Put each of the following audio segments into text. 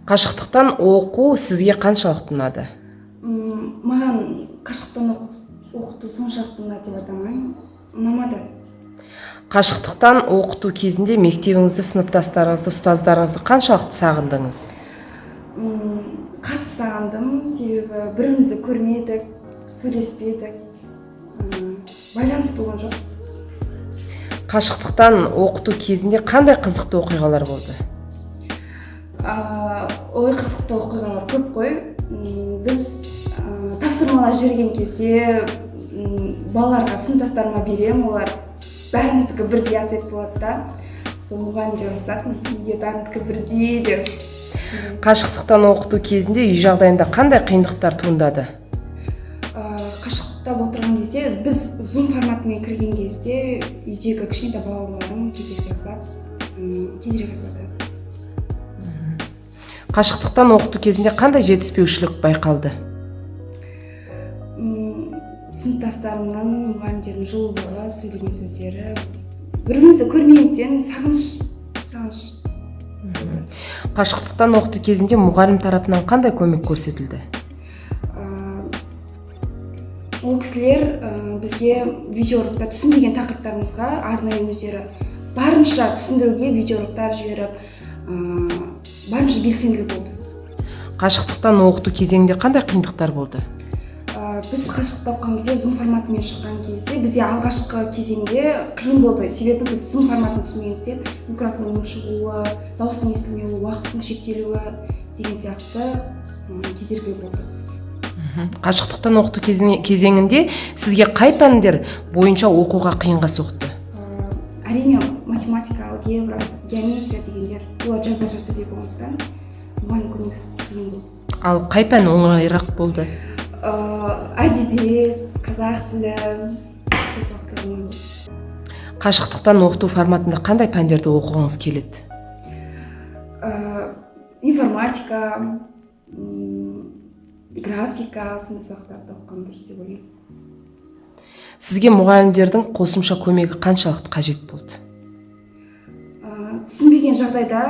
Қашықтықтан оқу сізге қаншалықты ұнады? Маған қашықтан оқыту соншалықты ұнады деп айтамын. Ұнамады. Қашықтықтан оқыту кезінде мектебіңізді, сыныптастарыңызды, ұстаздарыңызды қаншалықты сағындыңыз? Қатты сағындым, себебі бірімізді көрмедік, сөйлеспедік, байланыс болған жоқ. Қашықтықтан оқыту кезінде қандай қызықты оқиғалар болды? Қызықты оқиғалар көп қой. Біз тапсырмалар жіберген кезде балаларға, сыныптастарыма берем, олар бәріміздікі бірдей ответ болады да. Сол мұғалімдер ұрысатын, неге бәріміздікі бірдей деп. Қашықтықтан оқыту кезінде үй жағдайында қандай қиындықтар туындады? Қашықтап отырған кезде, біз Zoom форматымен кірген кезде, үйдегі кішкентай балаларым кедергі жасады. Қашықтықтан оқыту кезінде қандай жетіспеушілік байқалды? Сыныптастарымнан, мұғалімдердің жылылығы, сөйлеген сөздері, бірімізді көрмегендіктен сағыныш. Қашықтықтан оқыту кезінде мұғалім тарапынан қандай көмек көрсетілді? Ол кісілер бізге видеоурокта түсінбеген тақырыптарымызға арнайы өздері барынша түсіндіруге видеоуроктар жіберіп, барынша белсенділі болды. Қашықтықтан оқыту кезеңінде қандай қиындықтар болды? Біз қашықтықта оқыған кезде Zoom форматымен шыққан кезде бізде алғашқы кезеңде қиын болды. Себебі біз Zoom форматын түсінбегендіктен микрофонның шығуы, дауыстың естілмеуі, уақыттың шектелуі деген сияқты кедергі болды бізге. Қашықтықтан оқыту кезеңінде сізге қай пәндер бойынша оқуға қиынға соқты? Әрине математика, алгебра, геометрия дегендер, олар жазбаша түрде болғандықтан мұғалім көмексіз қиын болды. Ал қай пән оңайырақ болды? Әдебиет, қазақ тілі, социалдық. Қашықтықтан оқыту форматында қандай пәндерді оқығыңыз келеді? Информатика, графика, сынсақтарды оқыған дұрыс деп ойлаймын. Сізге мұғалімдердің қосымша көмегі қаншалықты қажет болды? Түсінбеген жағдайда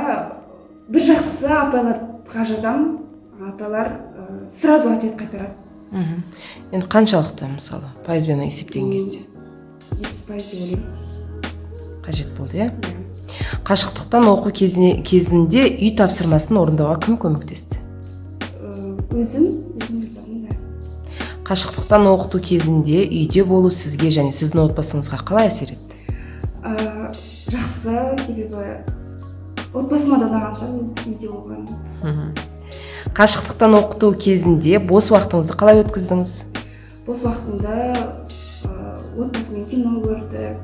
бір жақсысы апайларға жазам, апайлар сразу ответ қайтарады. Енді қаншалықты, мысалы, пайызбен есептеген кезде? 70% деп ойлаймын. Қажет болды, иә? Қашықтықтан оқу кезінде үй тапсырмасын орындауға кім көмектесті? Өзім жасадым, да. Қашықтықтан оқыту кезінде үйде болу сізге және сіздің отбасыңызға қалай әсер етті? Жақсы, себебі отбасыма да ұнағанша өз үйде болған. Қашықтықтан оқыту кезінде бос уақытыңызды қалай өткіздіңіз? Бос уақытымда отбасымен кино көрдік,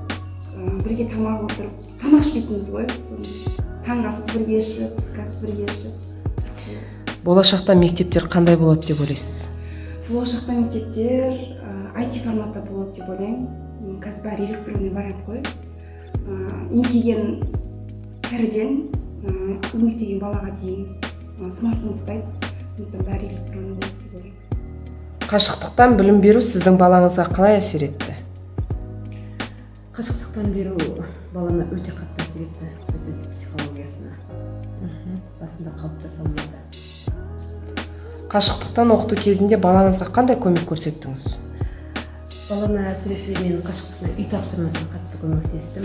бірге тамақ отырып, тамақ ішпейтінбіз ғой. Таңғы асты бірге ішіп, түскі асты бірге ішіп. Болашақта мектептер қандай болады деп ойлайсыз? Болашақта мектептер IT форматта болады деп ойлаймын. Қазір бәрі электронный вариант қой. Еңкейген кәріден еңбектеген балаға дейін смартфон ұстайды. Сондықтан бәрі электронный болады деп ойлаймын. Қашықтықтан білім беру сіздің балаңызға қалай әсер етті? Қашықтықтан беру балама өте қатты әсер етті, әсіресе психологиясына. Басында қалыптаса алмады. Қашықтықтан оқыту кезінде балаңызға қандай көмек көрсеттіңіз? Балама әсіресе мен қашықтықтан үй тапсырмасын қатты көмектестім.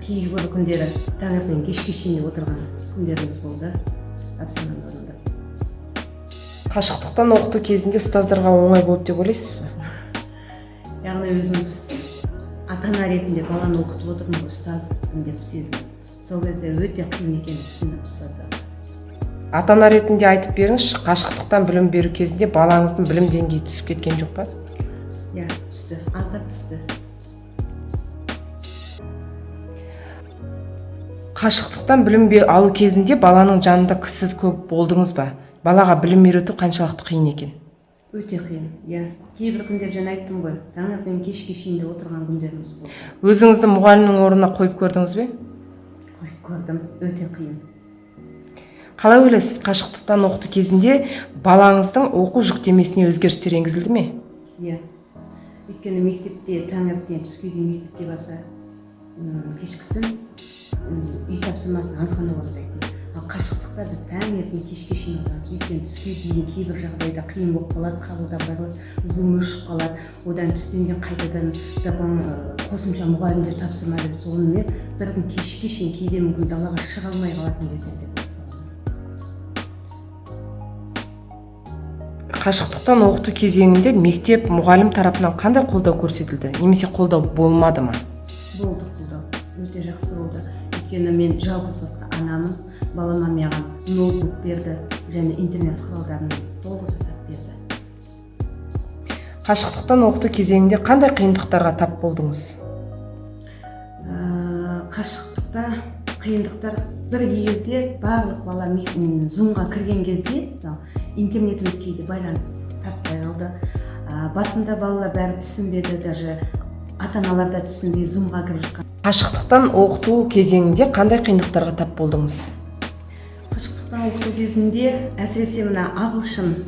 Кейбір күндері таңертең кешке шейін отырған күндеріміз болды. Тапсырманы орындап. Қашықтықтан оқыту кезінде ұстаздарға оңай болды деп ойлайсыз ба? Яғни өзіміз ата-ана ретінде баланы оқытып отырмын, ұстазбын деп сездім. Сол кезде өте қиын екенін түсіндім ұстаздар. Ата-ана ретінде айтып беріңізші, қашықтықтан білім беру кезінде балаңыздың білім деңгейі түсіп кеткен жоқ па? Иә, түсті, аздап түсті. Қашықтықтан білім алу кезінде баланың жанында сіз көп болдыңыз ба? Балаға білім үйрету қаншалықты қиын екен? Өте қиын, иә. Кейбір күндер жаңа айттым ғой, таңертең кешке шейін отырған күндеріміз болды. Өзіңізді мұғалімнің орнына қойып көрдіңіз бе? Қойып көрдім, өте қиын. Қалай ойлайсыз, қашықтықтан оқыту кезінде балаңыздың оқу жүктемесіне өзгерістер енгізілді ме? Иә. Өйткені мектепте таңертең түске дейін мектепке барса, кешкісін үй тапсырмасын аз ғана орындайтын. Ал қашықтықта біз таңертең кешке шейін отырамыз. Өйткені түске дейін кейбір жағдайда қиын болып қалады, қабылдамай қалады, зум өшіп қалады. Одан түстен кейін қайтадан қосымша мұғалімдер тапсырма береді. Сонымен бір күн кешке шейін кейде мүмкін далаға шыға алмай қалатын кездер де болады. Қашықтықтан оқыту кезеңінде мектеп мұғалім тарапынан қандай қолдау көрсетілді? Немесе қолдау болмады ма? Болды қолдау. Өте жақсы болды. Өйткені мен жалғыз басты анамын. Балама маған ноутбук берді және интернет құралдарын толық жасап берді. Қашықтықтан оқыту кезеңінде қандай қиындықтарға тап болдыңыз? Қашықтықта қиындықтар бір кезде барлық бала зумға кірген кезде интернетіміз кейде байланыс тартпай қалды. Басында балалар бәрі түсінбеді, даже ата-аналар да түсінбей зумға кіріп жатқан. Қашықтықтан оқыту кезеңінде қандай қиындықтарға тап болдыңыз? Қашықтықтан оқыту кезінде әсіресе мына ағылшын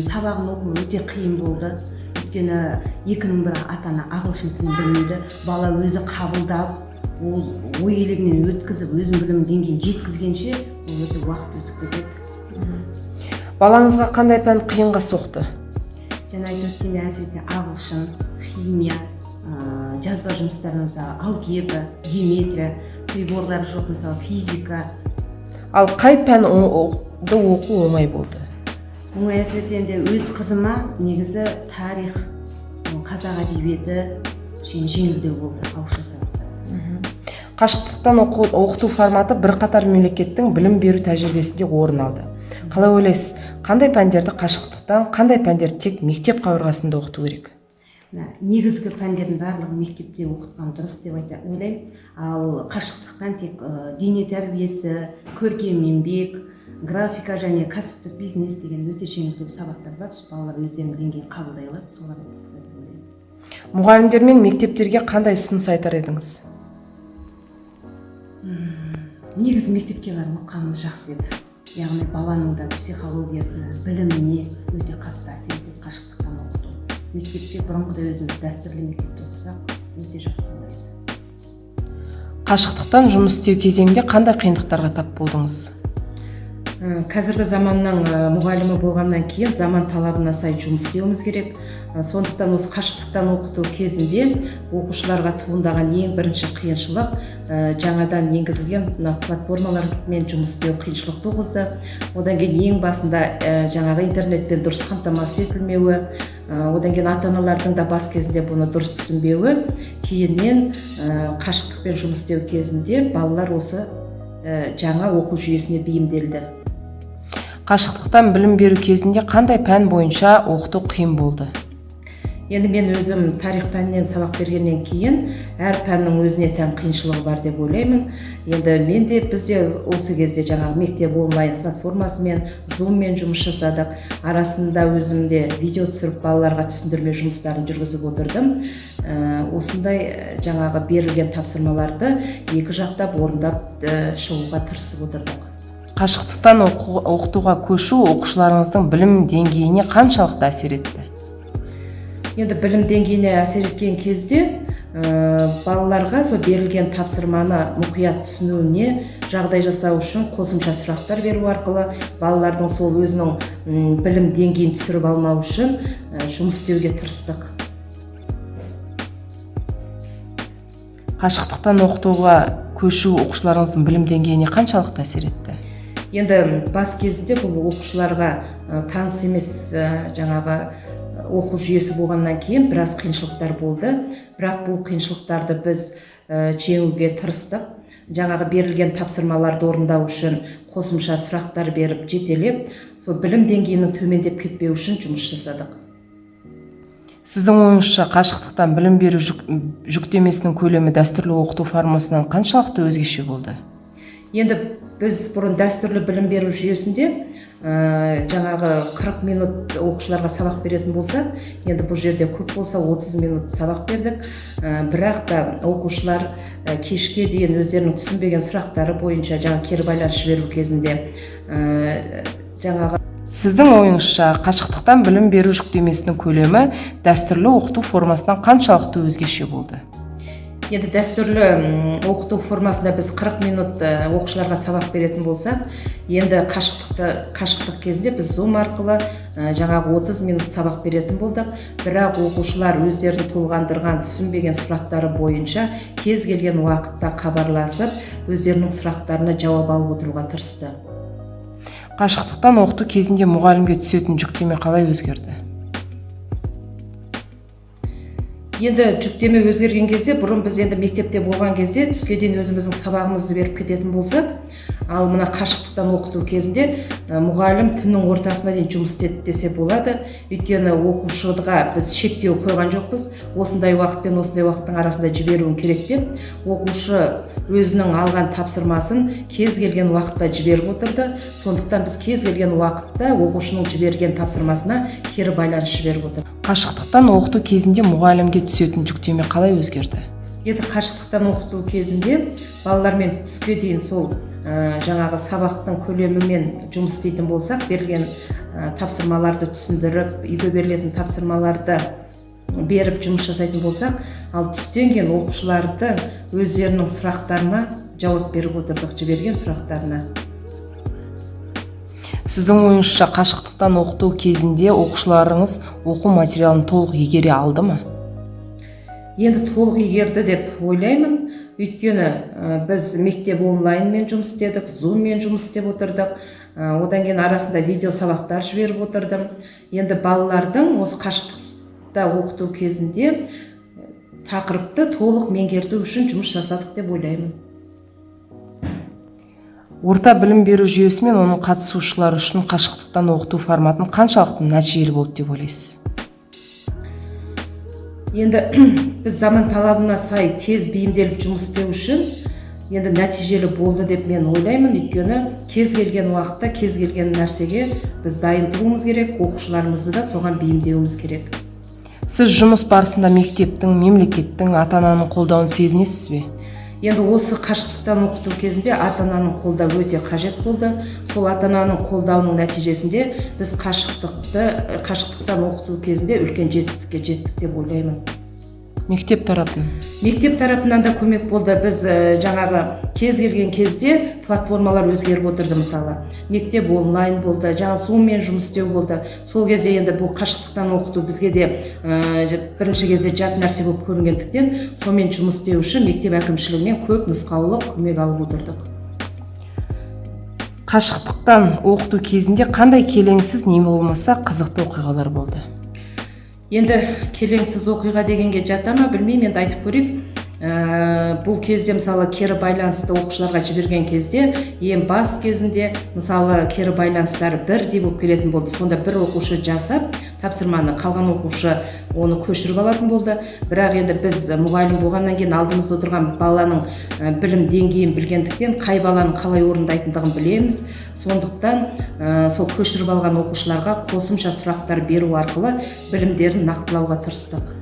сабағын оқу өте қиын болды. Өйткені екінің бірі ата-ана ағылшын тілін білмейді. Бала өзі қабылдап, ол ой елегінен өткізіп, өзінің білім деңгейін жеткізгенше ол өте уақыт өтіп кетеді. Балаңызға қандай пән қиынға соқты? Жаңа айтып өткендей әсіресе ағылшын, химия, жазба жұмыстарына мысалы алгебра, геометрия, приборлар жоқ, мысалы физика. Ал қай пән оқу оңай болды? Оңай әсіресе енді өз қызыма негізі тарих, қазақ әдебиеті жеңілдеу болды ауызша сабақта. Қашықтықтан оқыту форматы бірқатар мемлекеттің білім беру тәжірибесінде орын алды. Қалай ойлайсыз, қандай пәндерді қашықтықтан, қандай пәндерді тек мектеп қабырғасында оқыту керек? Негізгі пәндердің барлығын мектепте оқытқан дұрыс деп ойлаймын. Ал қашықтықтан тек дене тәрбиесі, көркем еңбек, графика және кәсіптік бизнес деген өте жеңілдеу сабақтар бар. Балалар өздерінің деңгейін қабылдай алады, солар өтсе деп ойлаймын. Мұғалімдер мен мектептерге қандай ұсыныс айтар едіңіз? Негізі мектепке барып оқығанымыз жақсы еді. Яғни баланың да психологиясына, біліміне өте қатты әсер етеді қашықтықтан оқыту. Мектепте бұрынғыдай өзіміз дәстүрлі мектепте оқысақ өте жақсы болады. Қашықтықтан жұмыс істеу кезеңінде қандай қиындықтарға тап болдыңыз? Қазіргі заманның мұғалімі болғаннан кейін заман талабына сай жұмыс істеуіміз керек. Сондықтан осы қашықтықтан оқыту кезінде оқушыларға туындаған ең бірінші қиыншылық жаңадан енгізілген платформалармен жұмыс істеу қиыншылық туғызды. Одан кейін ең басында жаңағы интернетпен дұрыс қамтамасыз етілмеуі, одан кейін ата-аналардың да бас кезінде бұны дұрыс түсінбеуі, кейіннен қашықтықпен жұмыс істеу кезінде балалар осы жаңа оқу жүйесіне бейімделді. Қашықтықтан білім беру кезінде қандай пән бойынша оқыту қиын болды? Енді мен өзім тарих пәнінен сабақ бергеннен кейін әр пәннің өзіне тән қиыншылығы бар деп ойлаймын. Енді бізде осы кезде жаңағы мектеп онлайн платформасымен, зуммен жұмыс жасадық. Арасында өзімде видео түсіріп балаларға түсіндірме жұмыстарын жүргізіп отырдым. Осындай жаңағы берілген тапсырмаларды екі жақтап орындап шығуға тырысып отырдық. Қашықтықтан оқытуға көшу оқушыларыңыздың білім деңгейіне қаншалықты әсер етті? Енді білім деңгейіне әсер еткен кезде балаларға сол берілген тапсырманы мұқият түсінуіне жағдай жасау үшін қосымша сұрақтар беру арқылы балалардың сол өзінің білім деңгейін түсіріп алмау үшін жұмыс істеуге тырыстық. Қашықтықтан оқытуға көшу оқушыларыңыздың білім деңгейіне қаншалықты әсер етті? Енді бас кезінде бұл оқушыларға таныс емес жаңағы оқу жүйесі болғаннан кейін біраз қиыншылықтар болды. Бірақ бұл қиыншылықтарды біз жеңуге тырыстық. Жаңағы берілген тапсырмаларды орындау үшін қосымша сұрақтар беріп, жетелеп, сол білім деңгейінің төмендеп кетпеу үшін жұмыс жасадық. Сіздің ойыңызша қашықтықтан білім беру жүктемесінің көлемі дәстүрлі оқыту формасынан қаншалықты өзгеше болды? Енді біз бұрын дәстүрлі білім беру жүйесінде жаңағы 40 минут оқушыларға сабақ беретін болса, енді бұл жерде көп болса 30 минут сабақ бердік. Бірақ та оқушылар кешке дейін өздерінің түсінбеген сұрақтары бойынша жаңа кері байланыс жіберу кезінде жаңағы. Сіздің ойыңызша қашықтықтан білім беру жүктемесінің көлемі дәстүрлі оқыту формасынан қаншалықты өзгеше болды? Енді дәстүрлі оқыту формасында біз 40 минут оқушыларға сабақ беретін болсақ, енді қашықтық кезінде біз Zoom арқылы жаңағы 30 минут сабақ беретін болдық. Бірақ оқушылар өздерін толғандырған, түсінбеген сұрақтары бойынша кез келген уақытта хабарласып, өздерінің сұрақтарына жауап алып отыруға тырысты. Қашықтықтан оқыту кезінде мұғалімге түсетін жүктеме қалай өзгерді? Енді жүктеме өзгерген кезде, бұрын біз енді мектепте болған кезде түске дейін өзіміздің сабағымызды беріп кететін болсақ, ал мына қашықтықтан оқыту кезінде мұғалім түннің ортасына дейін жұмыс істеді десе болады. Өйткені оқушыға біз шектеу қойған жоқпыз. Осындай уақыт пен осындай уақыттың арасында жіберуін керек деп, оқушы өзінің алған тапсырмасын кез келген уақытта жіберіп отырды. Сондықтан біз кез келген уақытта оқушының жіберген тапсырмасына кері байланыс жіберіп отырдық. Қашықтықтан оқыту кезінде мұғалімге түсетін жүктеме қалай өзгерді? Енді қашықтықтан оқыту кезінде балалармен түске дейін сол жаңағы сабақтың көлемімен жұмыс істейтін болсақ, берілген тапсырмаларды түсіндіріп, үйге берілетін тапсырмаларды беріп жұмыс жасайтын болсақ, ал түстен кейін оқушыларды өздерінің сұрақтарына жауап беріп отырдық, жіберген сұрақтарына. Сіздің ойыңызша қашықтықтан оқыту кезінде оқушыларыңыз оқу материалын толық игере алды ма? Енді толық игерді деп ойлаймын. Өйткені біз мектеп онлайнмен жұмыс істедік, Zoomмен жұмыс істеп отырдық. Одан кейін арасында видео сабақтар жіберіп отырдым. Енді балалардың осы қашықтықта оқыту кезінде тақырыпты толық меңгерту үшін жұмыс жасадық деп ойлаймын. Орта білім беру жүйесі мен оның қатысушылары үшін қашықтықтан оқыту форматын қаншалықты нәтижелі болды деп ойлайсыз? Енді біз заман талабына сай тез бейімделіп жұмыс істеу үшін енді нәтижелі болды деп мен ойлаймын. Өйткені кез келген уақытта кез келген нәрсеге біз дайын тұруымыз керек, оқушыларымызды да соған бейімдеуіміз керек. Сіз жұмыс барысында мектептің, мемлекеттің, ата-ананың қолдауын сезінесіз бе? Енді осы қашықтықтан оқыту кезінде ата-ананың қолдауы өте қажет болды. Сол ата-ананың қолдауының нәтижесінде біз қашықтықтан оқыту кезінде үлкен жетістікке жеттік деп ойлаймын. Мектеп тарапынан? Мектеп тарапынан да көмек болды. Біз жаңағы кез келген кезде платформалар өзгеріп отырды мысалы. Мектеп онлайн болды, жаңа Zoomмен жұмыс істеу болды. Сол кезде енді бұл қашықтықтан оқыту бізге де бірінші кезде жат нәрсе болып көрінгендіктен, сонымен жұмыс істеу үшін мектеп әкімшілігінен көп нұсқаулық көмек алып отырдық. Қашықтықтан оқыту кезінде қандай келеңсіз не болмаса қызықты оқиғалар болды? Енді келеңсіз оқиға дегенге жата ма білмеймін, енді айтып көрейік. Бұл кезде мысалы кері байланысты оқушыларға жіберген кезде ең бас кезінде мысалы кері байланыстары бірдей болып келетін болды. Сонда бір оқушы жасап тапсырманы, қалған оқушы оны көшіріп алатын болды. Бірақ енді біз мұғалім болғаннан кейін алдымызда отырған баланың білім деңгейін білгендіктен қай баланың қалай орындайтындығын білеміз. Сондықтан сол көшіріп алған оқушыларға қосымша сұрақтар беру арқылы білімдерін нақтылауға тырыстық.